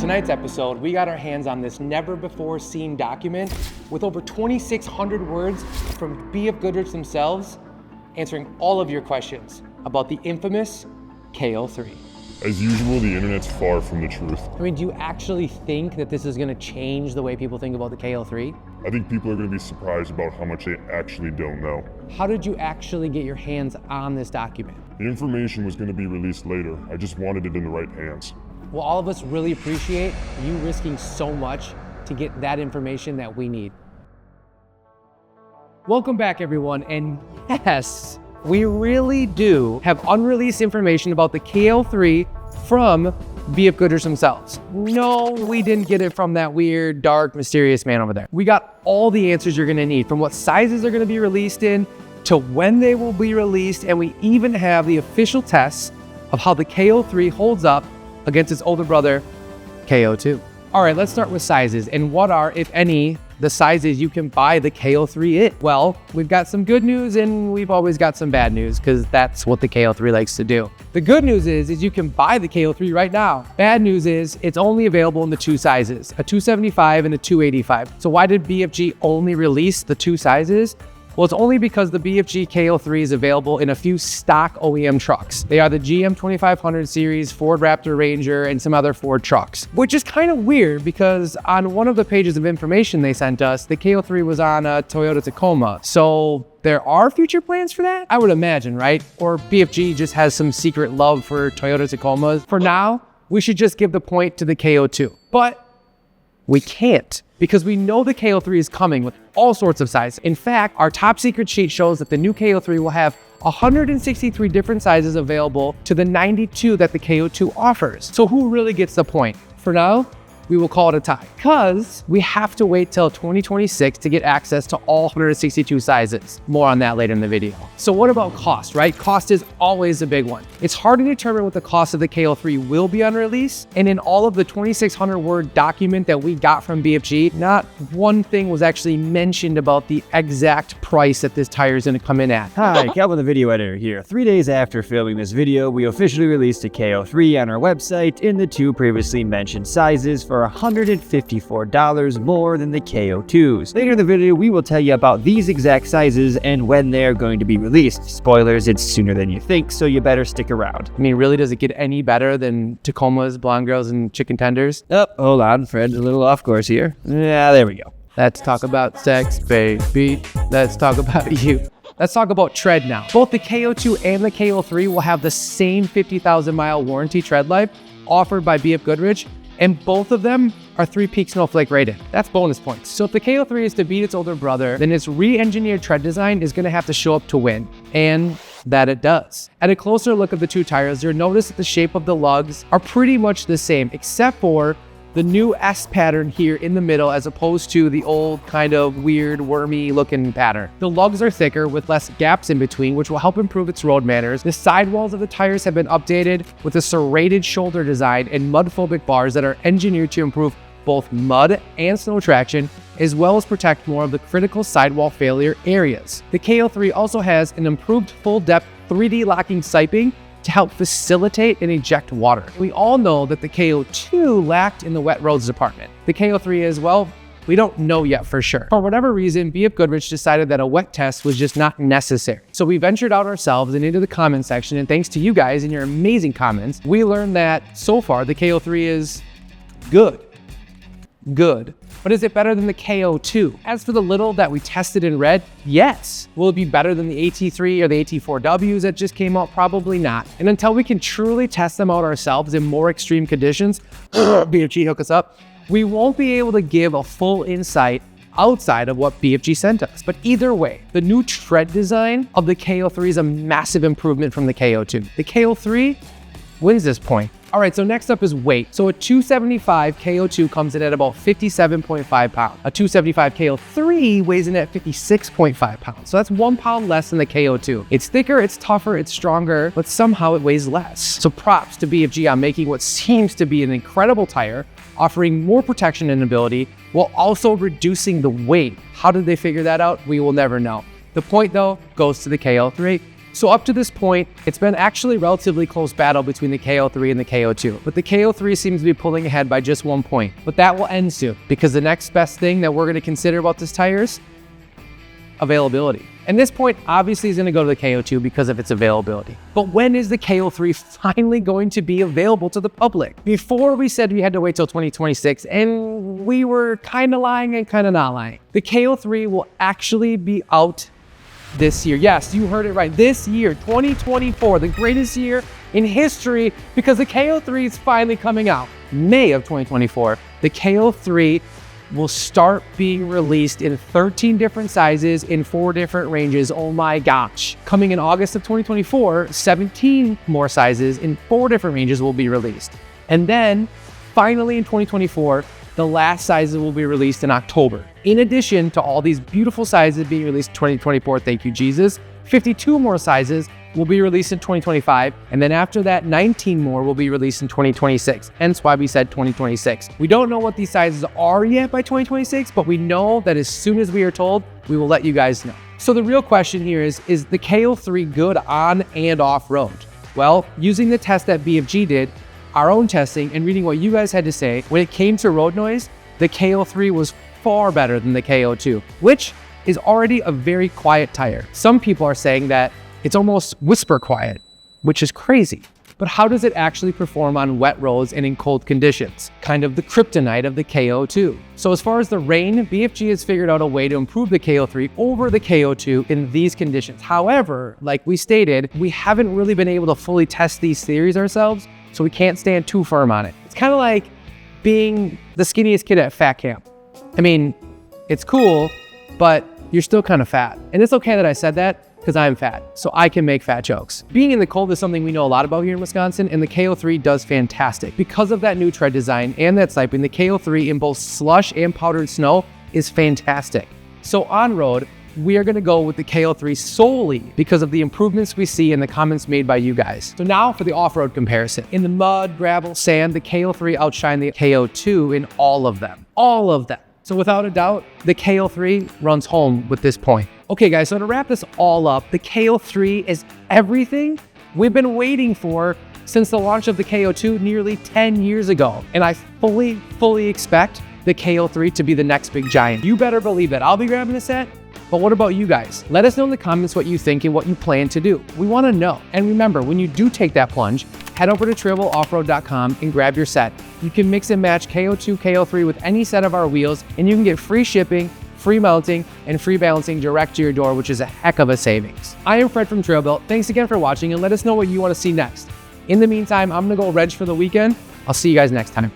tonight's episode, we got our hands on this never-before-seen document with over 2,600 words from BFGoodrich themselves, answering all of your questions about the infamous KO3. As usual, the internet's far from the truth. I mean, do you actually think that this is going to change the way people think about the KO3? I think people are going to be surprised about how much they actually don't know. How did you actually get your hands on this document? The information was going to be released later. I just wanted it in the right hands. Well, all of us really appreciate you risking so much to get that information that we need. Welcome back, everyone, and yes, we really do have unreleased information about the KO3 from BFGoodrich themselves. No, we didn't get it from that weird, dark, mysterious man over there. We got all the answers you're gonna need, from what sizes they're gonna be released in, to when they will be released, and we even have the official tests of how the KO3 holds up against its older brother, KO2. All right, let's start with sizes, and what are, if any, the sizes you can buy the KO3 in. Well, we've got some good news and we've always got some bad news because that's what the KO3 likes to do. The good news is you can buy the KO3 right now. Bad news is it's only available in the two sizes, a 275 and a 285. So why did BFG only release the two sizes? Well, it's only because the BFG KO3 is available in a few stock OEM trucks. They are the GM 2500 series, Ford Raptor Ranger, and some other Ford trucks, which is kind of weird because on one of the pages of information they sent us, the KO3 was on a Toyota Tacoma. So there are future plans for that? I would imagine, right? Or BFG just has some secret love for Toyota Tacomas. For now, we should just give the point to the KO2. But we can't, because we know the KO3 is coming with all sorts of sizes. In fact, our top secret sheet shows that the new KO3 will have 163 different sizes available to the 92 that the KO2 offers. So who really gets the point? For now, we will call it a tie, because we have to wait till 2026 to get access to all 162 sizes. More on that later in the video. So what about cost, right? Cost is always a big one. It's hard to determine what the cost of the KO3 will be on release, and in all of the 2,600 word document that we got from BFG, not one thing was actually mentioned about the exact price that this tire is gonna come in at. Hi, Calvin the video editor here. 3 days after filming this video, we officially released a KO3 on our website in the two previously mentioned sizes for $154 more than the KO2s. Later in the video, we will tell you about these exact sizes and when they're going to be released. Spoilers, it's sooner than you think, so you better stick around. I mean, really, does it get any better than Tacomas, blonde girls, and chicken tenders? Oh, hold on, Fred's a little off course here. Yeah, there we go. Let's talk about sex, baby. Let's talk about you. Let's talk about tread now. Both the KO2 and the KO3 will have the same 50,000 mile warranty tread life offered by BFGoodrich, and both of them are 3-peak snowflake rated. That's bonus points. So if the KO3 is to beat its older brother, then its re-engineered tread design is gonna have to show up to win, and that it does. At a closer look of the two tires, you'll notice that the shape of the lugs are pretty much the same, except for the new S pattern here in the middle, as opposed to the old kind of weird wormy looking pattern. The lugs are thicker with less gaps in between, which will help improve its road manners. The sidewalls of the tires have been updated with a serrated shoulder design and mud-phobic bars that are engineered to improve both mud and snow traction, as well as protect more of the critical sidewall failure areas. The KO3 also has an improved full-depth 3D locking siping to help facilitate and eject water. We all know that the KO2 lacked in the wet roads department. The KO3 as well, we don't know yet for sure. For whatever reason, BFGoodrich decided that a wet test was just not necessary. So we ventured out ourselves and into the comment section, and thanks to you guys and your amazing comments, we learned that so far the KO3 is good. Good. But is it better than the KO2? As for the little that we tested and read, yes. Will it be better than the AT3 or the AT4Ws that just came out? Probably not. And until we can truly test them out ourselves in more extreme conditions, BFG hook us up, we won't be able to give a full insight outside of what BFG sent us. But either way, the new tread design of the KO3 is a massive improvement from the KO2. The KO3 wins this point. All right, so next up is weight. So a 275 KO2 comes in at about 57.5 pounds. A 275 KO3 weighs in at 56.5 pounds. So that's 1 pound less than the KO2. It's thicker, it's tougher, it's stronger, but somehow it weighs less. So props to BFG on making what seems to be an incredible tire, offering more protection and ability, while also reducing the weight. How did they figure that out? We will never know. The point though goes to the KO3. So up to this point, it's been actually a relatively close battle between the KO3 and the KO2, but the KO3 seems to be pulling ahead by just 1 point. But that will end soon, because the next best thing that we're going to consider about this tire is availability. And this point obviously is going to go to the KO2 because of its availability. But when is the KO3 finally going to be available to the public? Before we said we had to wait till 2026, and we were kind of lying and kind of not lying. The KO3 will actually be out this year. Yes, you heard it right. This year, 2024, the greatest year in history, because the KO3 is finally coming out. May of 2024, the KO3 will start being released in 13 different sizes in 4 different ranges. Oh my gosh. Coming in August of 2024, 17 more sizes in 4 different ranges will be released. And then finally in 2024, the last sizes will be released in October. In addition to all these beautiful sizes being released in 2024, thank you Jesus, 52 more sizes will be released in 2025, and then after that, 19 more will be released in 2026, hence why we said 2026. We don't know what these sizes are yet by 2026, but we know that as soon as we are told, we will let you guys know. So the real question here is the KO3 good on and off-road? Well, using the test that BFG did, our own testing, and reading what you guys had to say, when it came to road noise, the KO3 was far better than the KO2, which is already a very quiet tire. Some people are saying that it's almost whisper quiet, which is crazy. But how does it actually perform on wet roads and in cold conditions? Kind of the kryptonite of the KO2. So as far as the rain, BFG has figured out a way to improve the KO3 over the KO2 in these conditions. However, like we stated, we haven't really been able to fully test these theories ourselves, so we can't stand too firm on it. It's kind of like being the skinniest kid at fat camp. I mean, it's cool, but you're still kind of fat. And it's okay that I said that, because I'm fat, so I can make fat jokes. Being in the cold is something we know a lot about here in Wisconsin, and the KO3 does fantastic. Because of that new tread design and that siping, the KO3 in both slush and powdered snow is fantastic. So on road, we are gonna go with the KO3 solely because of the improvements we see in the comments made by you guys. So now for the off-road comparison. In the mud, gravel, sand, the KO3 outshine the KO2 in all of them. All of them. So without a doubt, the KO3 runs home with this point. Okay guys, so to wrap this all up, the KO3 is everything we've been waiting for since the launch of the KO2 nearly 10 years ago. And I fully expect the KO3 to be the next big giant. You better believe that I'll be grabbing a set. But what about you guys? Let us know in the comments what you think and what you plan to do. We want to know. And remember, when you do take that plunge, head over to TrailBuiltOffroad.com and grab your set. You can mix and match KO2, KO3 with any set of our wheels, and you can get free shipping, free mounting, and free balancing direct to your door, which is a heck of a savings. I am Fred from TrailBuilt. Thanks again for watching, and let us know what you want to see next. In the meantime, I'm gonna go reg for the weekend. I'll see you guys next time.